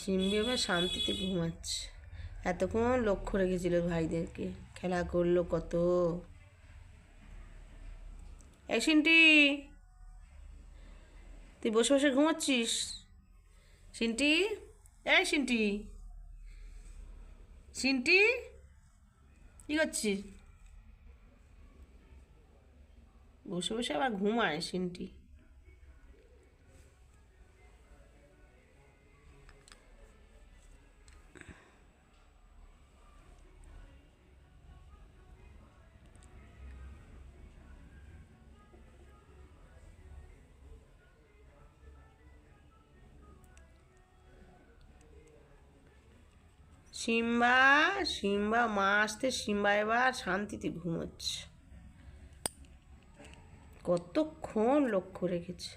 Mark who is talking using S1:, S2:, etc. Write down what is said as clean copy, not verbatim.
S1: সিম্বি এবার শান্তিতে ঘুমাচ্ছে। এতক্ষণ লক্ষ্য রেখেছিল ভাইদেরকে, খেলা করলো কত। এই সিন্টি, তুই বসে বসে ঘুমাচ্ছিস? সিন্টি, এই সিন্টি, সিন্টি কি করছিস? বসে বসে আবার ঘুমায় সিন্টি। সিম্বা, সিম্বা মা আসতে সিম্বা এবার শান্তিতে ঘুমোচ্ছে। কতক্ষণ লক্ষ্য রেখেছে।